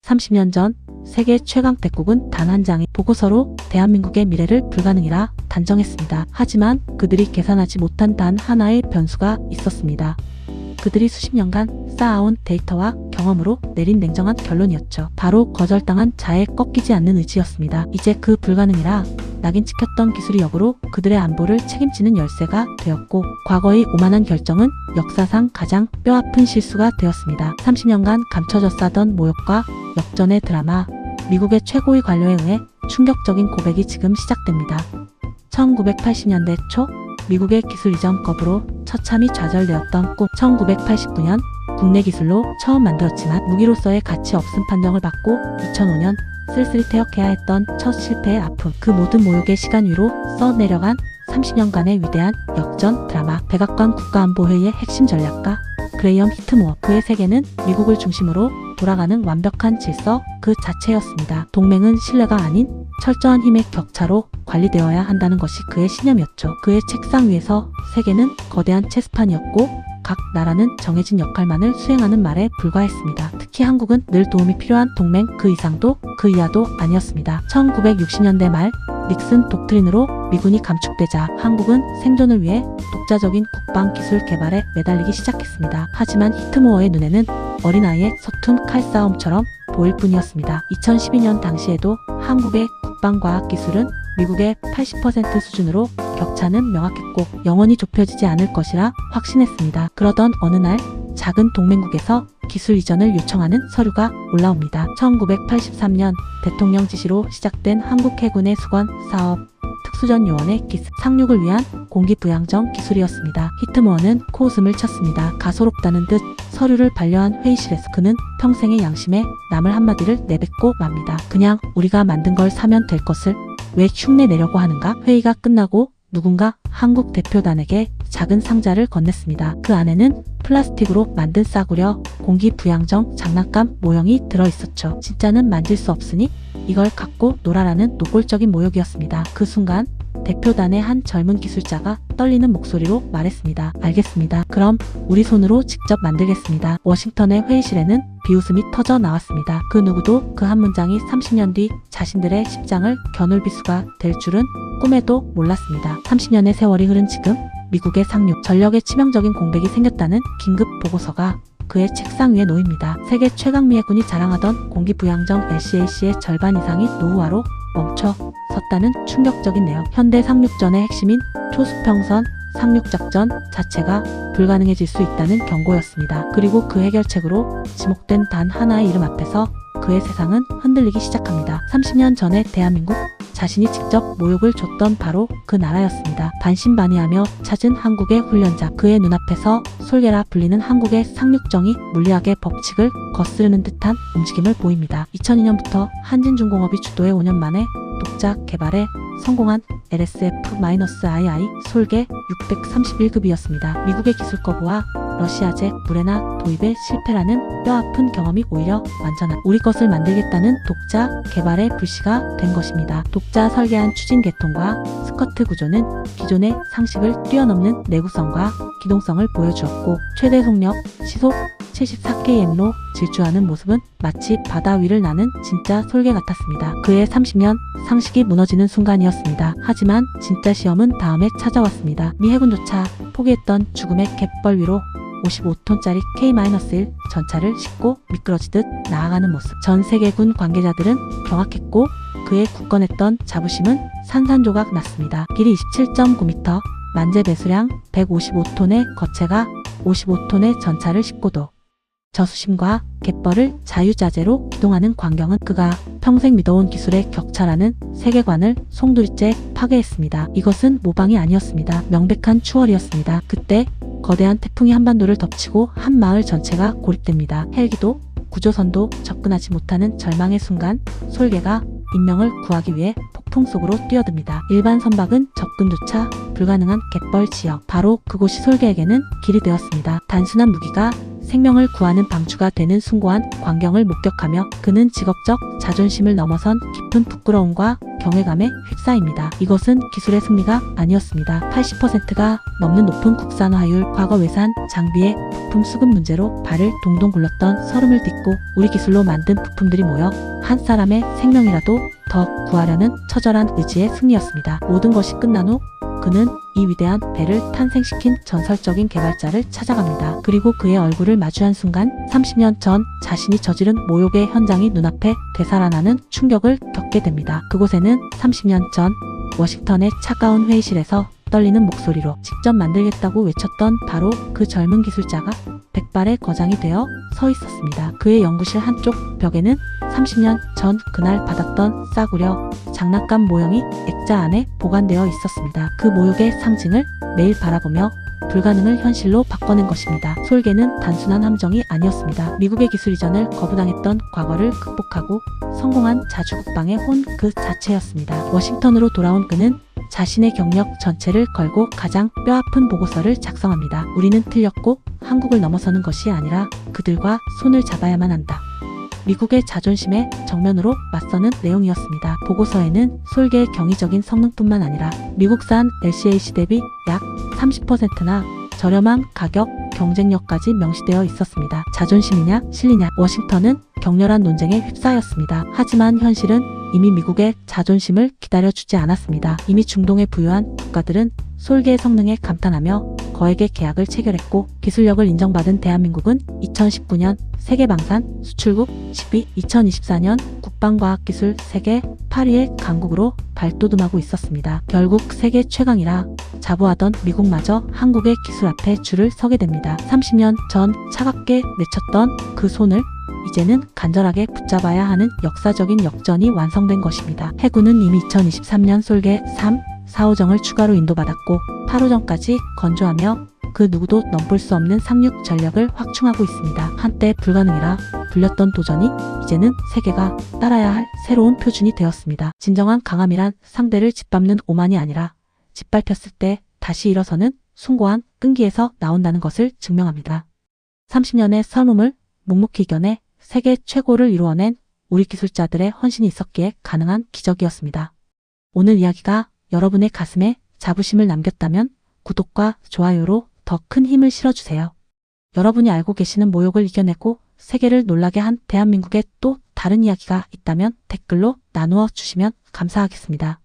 30년 전 세계 최강 대국은 단 한 장의 보고서로 대한민국의 미래를 불가능이라 단정했습니다. 하지만 그들이 계산하지 못한 단 하나의 변수가 있었습니다. 그들이 수십 년간 쌓아온 데이터와 경험으로 내린 냉정한 결론이었죠. 바로 거절당한 자에 꺾이지 않는 의지였습니다. 이제 그 불가능이라 낙인 찍혔던 기술이 역으로 그들의 안보를 책임지는 열쇠가 되었고, 과거의 오만한 결정은 역사상 가장 뼈아픈 실수가 되었습니다. 30년간 감춰져 싸던 모욕과 역전의 드라마, 미국의 최고위 관료에 의해 충격적인 고백이 지금 시작됩니다. 1980년대 초 미국의 기술 이전 거부로 처참히 좌절되었던 꿈. 1989년 국내 기술로 처음 만들었지만 무기로서의 가치 없음 판정을 받고 2005년 쓸쓸히 퇴역해야 했던 첫 실패의 아픔. 그 모든 모욕의 시간 위로 써내려간 30년간의 위대한 역전 드라마. 백악관 국가안보회의의 핵심 전략가 그레이엄 히트모어. 그의 세계는 미국을 중심으로 돌아가는 완벽한 질서 그 자체였습니다. 동맹은 신뢰가 아닌 철저한 힘의 격차로 관리되어야 한다는 것이 그의 신념이었죠. 그의 책상 위에서 세계는 거대한 체스판이었고 각 나라는 정해진 역할만을 수행하는 말에 불과했습니다. 특히 한국은 늘 도움이 필요한 동맹, 그 이상도 그 이하도 아니었습니다. 1960년대 말 닉슨 독트린으로 미군이 감축되자 한국은 생존을 위해 독자적인 국방 기술 개발에 매달리기 시작했습니다. 하지만 히트모어의 눈에는 어린아이의 서툰 칼싸움처럼 보일 뿐이었습니다. 2012년 당시에도 한국의 국방과학 기술은 미국의 80% 수준으로 격차는 명확했고 영원히 좁혀지지 않을 것이라 확신했습니다. 그러던 어느 날 작은 동맹국에서 기술 이전을 요청하는 서류가 올라옵니다. 1983년 대통령 지시로 시작된 한국 해군의 수건 사업 특수전 요원의 기습 상륙을 위한 공기부양정 기술이었습니다. 히트모어는 코웃음을 쳤습니다. 가소롭다는 듯 서류를 반려한 회의실에서 그는 평생의 양심에 남을 한마디를 내뱉고 맙니다. 그냥 우리가 만든 걸 사면 될 것을 왜 흉내 내려고 하는가? 회의가 끝나고 누군가 한국 대표단에게 작은 상자를 건넸습니다. 그 안에는 플라스틱으로 만든 싸구려 공기부양정 장난감 모형이 들어있었죠. 진짜는 만질 수 없으니 이걸 갖고 놀아라는 노골적인 모욕이었습니다. 그 순간 대표단의 한 젊은 기술자가 떨리는 목소리로 말했습니다. 알겠습니다. 그럼 우리 손으로 직접 만들겠습니다. 워싱턴의 회의실에는 비웃음이 터져 나왔습니다. 그 누구도 그 한 문장이 30년 뒤 자신들의 십장을 겨눌 비수가 될 줄은 꿈에도 몰랐습니다. 30년의 세월이 흐른 지금 미국의 상륙, 전력에 치명적인 공백이 생겼다는 긴급 보고서가 그의 책상 위에 놓입니다. 세계 최강미 해군이 자랑하던 공기부양정 LCAC의 절반 이상이 노후화로 멈춰 섰다는 충격적인 내용. 현대 상륙전의 핵심인 초수평선 상륙작전 자체가 불가능해질 수 있다는 경고였습니다. 그리고 그 해결책으로 지목된 단 하나의 이름 앞에서 그의 세상은 흔들리기 시작합니다. 30년 전의 대한민국, 자신이 직접 모욕을 줬던 바로 그 나라였습니다. 반신반의하며 찾은 한국의 훈련자, 그의 눈앞에서 솔개라 불리는 한국의 상륙정이 물리학의 법칙을 거스르는 듯한 움직임을 보입니다. 2002년부터 한진중공업이 주도해 5년 만에 독자 개발에 성공한 LSF-II 솔개 631급이었습니다. 미국의 기술 거부와 러시아제 무레나 도입의 실패라는 뼈아픈 경험이 오히려 완전한 우리 것을 만들겠다는 독자 개발의 불씨가 된 것입니다. 독자 설계한 추진 계통과 스커트 구조는 기존의 상식을 뛰어넘는 내구성과 기동성을 보여주었고 최대 속력 시속 74km로 질주하는 모습은 마치 바다 위를 나는 진짜 솔개 같았습니다. 그의 30년 상식이 무너지는 순간이었습니다. 하지만 진짜 시험은 다음에 찾아왔습니다. 미 해군조차 포기했던 죽음의 갯벌 위로 55톤짜리 K-1 전차를 싣고 미끄러지듯 나아가는 모습. 전 세계군 관계자들은 경악했고 그의 굳건했던 자부심은 산산조각 났습니다. 길이 27.9m, 만재 배수량 155톤의 거체가 55톤의 전차를 싣고도 저수심과 갯벌을 자유자재로 기동하는 광경은 그가 평생 믿어온 기술의 격차라는 세계관을 송두리째 파괴했습니다. 이것은 모방이 아니었습니다. 명백한 추월이었습니다. 그때 거대한 태풍이 한반도를 덮치고 한 마을 전체가 고립됩니다. 헬기도 구조선도 접근하지 못하는 절망의 순간 솔개가 인명을 구하기 위해 폭풍 속으로 뛰어듭니다. 일반 선박은 접근조차 불가능한 갯벌 지역, 바로 그곳이 솔개에게는 길이 되었습니다. 단순한 무기가 생명을 구하는 방주가 되는 숭고한 광경을 목격하며 그는 직업적 자존심을 넘어선 깊은 부끄러움과 경외감에 휩싸입니다. 이것은 기술의 승리가 아니었습니다. 80%가 넘는 높은 국산화율, 과거 외산 장비의 부품 수급 문제로 발을 동동 굴렀던 설움을 딛고 우리 기술로 만든 부품들이 모여 한 사람의 생명이라도 더 구하려는 처절한 의지의 승리였습니다. 모든 것이 끝난 후 그는 이 위대한 배를 탄생시킨 전설적인 개발자를 찾아갑니다. 그리고 그의 얼굴을 마주한 순간 30년 전 자신이 저지른 모욕의 현장이 눈앞에 되살아나는 충격을 겪게 됩니다. 그곳에는 30년 전 워싱턴의 차가운 회의실에서 떨리는 목소리로 직접 만들겠다고 외쳤던 바로 그 젊은 기술자가 백발의 거장이 되어 서 있었습니다. 그의 연구실 한쪽 벽에는 30년 전 그날 받았던 싸구려 장난감 모형이 액자 안에 보관되어 있었습니다. 그 모욕의 상징을 매일 바라보며 불가능을 현실로 바꿔낸 것입니다. 솔개는 단순한 함정이 아니었습니다. 미국의 기술 이전을 거부당했던 과거를 극복하고 성공한 자주국방의 혼 그 자체였습니다. 워싱턴으로 돌아온 그는 자신의 경력 전체를 걸고 가장 뼈아픈 보고서를 작성합니다. 우리는 틀렸고 한국을 넘어서는 것이 아니라 그들과 손을 잡아야만 한다. 미국의 자존심에 정면으로 맞서는 내용이었습니다. 보고서에는 솔개의 경이적인 성능뿐만 아니라 미국산 LCAC 대비 약 30%나 저렴한 가격, 경쟁력까지 명시되어 있었습니다. 자존심이냐 실리냐, 워싱턴은 격렬한 논쟁에 휩싸였습니다. 하지만 현실은 이미 미국의 자존심을 기다려주지 않았습니다. 이미 중동에 부유한 국가들은 솔개의 성능에 감탄하며 거액의 계약을 체결했고 기술력을 인정받은 대한민국은 2019년 세계방산 수출국 10위, 2024년 국방과학기술 세계 8위의 강국으로 발돋움하고 있었습니다. 결국 세계 최강이라 자부하던 미국마저 한국의 기술 앞에 줄을 서게 됩니다. 30년 전 차갑게 맺혔던 그 손을 이제는 간절하게 붙잡아야 하는 역사적인 역전이 완성된 것입니다. 해군은 이미 2023년 솔개 3, 4호정을 추가로 인도받았고 8호정까지 건조하며 그 누구도 넘볼 수 없는 상륙 전력을 확충하고 있습니다. 한때 불가능이라 불렸던 도전이 이제는 세계가 따라야 할 새로운 표준이 되었습니다. 진정한 강함이란 상대를 짓밟는 오만이 아니라 짓밟혔을 때 다시 일어서는 숭고한 끈기에서 나온다는 것을 증명합니다. 30년의 삶을 묵묵히 이겨내 세계 최고를 이루어낸 우리 기술자들의 헌신이 있었기에 가능한 기적이었습니다. 오늘 이야기가 여러분의 가슴에 자부심을 남겼다면 구독과 좋아요로 더 큰 힘을 실어주세요. 여러분이 알고 계시는 모욕을 이겨내고 세계를 놀라게 한 대한민국의 또 다른 이야기가 있다면 댓글로 나누어 주시면 감사하겠습니다.